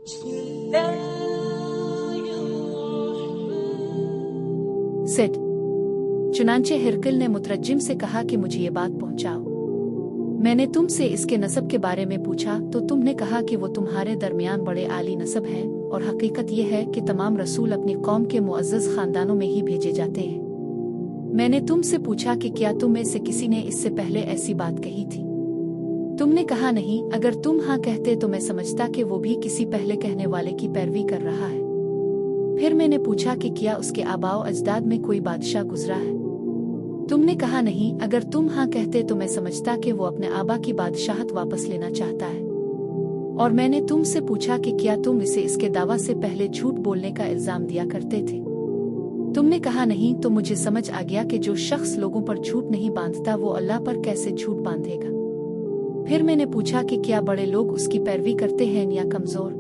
Said. चुनांचे हिरकल ने मुतरज्जिम से कहा कि मुझे ये बात पहुंचाओ। मैंने तुमसे इसके नसब के बारे में पूछा तो तुमने कहा कि वो तुम्हारे दरमियान बड़े आली नसब है, और हकीकत यह है कि तमाम रसूल अपनी कौम के मुअज़्ज़ज़ खानदानों में ही भेजे जाते हैं। मैंने तुमसे पूछा कि क्या तुम में से किसी ने इससे पहले ऐसी बात कही थी? तुमने कहा नहीं। अगर तुम हाँ कहते तो मैं समझता कि वो भी किसी पहले कहने वाले की पैरवी कर रहा है। फिर मैंने पूछा कि क्या उसके आबाओ अजदाद में कोई बादशाह गुजरा है? तुमने कहा नहीं। अगर तुम हाँ कहते तो मैं समझता कि वो अपने आबा की बादशाहत वापस लेना चाहता है। और मैंने तुमसे पूछा कि क्या तुम इसे इसके दावा से पहले झूठ बोलने का इल्जाम दिया करते थे? तुमने कहा नहीं। तो मुझे समझ आ गया कि जो शख्स लोगों पर झूठ नहीं बांधता वो अल्लाह पर कैसे झूठ बांधेगा। फिर मैंने पूछा कि क्या बड़े लोग उसकी पैरवी करते हैं या कमजोर?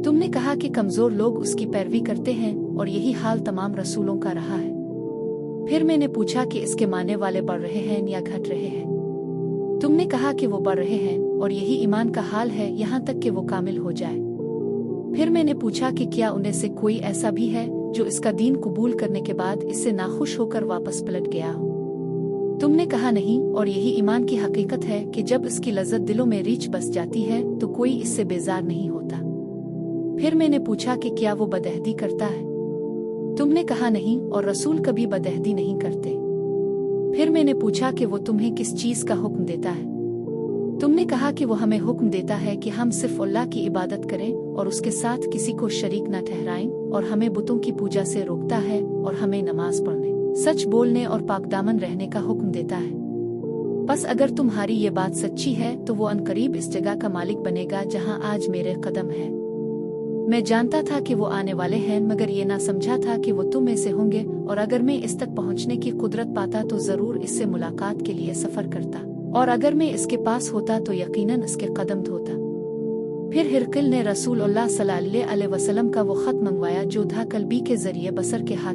तुमने कहा कि कमजोर लोग उसकी पैरवी करते हैं, और यही हाल तमाम रसूलों का रहा है। फिर मैंने पूछा कि इसके मानने वाले बढ़ रहे हैं या घट रहे हैं? तुमने कहा कि वो बढ़ रहे हैं, और यही ईमान का हाल है यहाँ तक कि वो कामिल हो जाए। फिर मैंने पूछा कि क्या उन्हें से कोई ऐसा भी है जो इसका दीन कबूल करने के बाद इससे नाखुश होकर वापस पलट गया हो? तुमने कहा नहीं, और यही ईमान की हकीकत है कि जब इसकी लज्जत दिलों में रीछ बस जाती है तो कोई इससे बेजार नहीं होता। फिर मैंने पूछा कि क्या वो बदअहदी करता है? तुमने कहा नहीं, और रसूल कभी बदअहदी नहीं करते। फिर मैंने पूछा कि वो तुम्हें किस चीज का हुक्म देता है? तुमने कहा कि वो हमें हुक्म देता है कि हम सिर्फ अल्लाह की इबादत करें और उसके साथ किसी को शरीक न ठहराएं, और हमें बुतों की पूजा से रोकता है, और हमें नमाज पढ़ने, सच बोलने और पाकदामन रहने का हुक्म देता है। बस अगर तुम्हारी ये बात सच्ची है तो वो अनकरीब इस जगह का मालिक बनेगा जहां आज मेरे कदम है। मैं जानता था कि वो आने वाले हैं, मगर ये ना समझा था कि वो तुम में से होंगे, और अगर मैं इस तक पहुंचने की कुदरत पाता तो जरूर इससे मुलाकात के लिए सफर करता, और अगर मैं इसके पास होता तो यकीनन इसके कदम धोता। फिर हिरकल ने रसूल अल्लाह सल्लल्लाहु अलैहि वसल्लम का वो खत मंगवाया जो था कल्बी के जरिए बसर के हाथ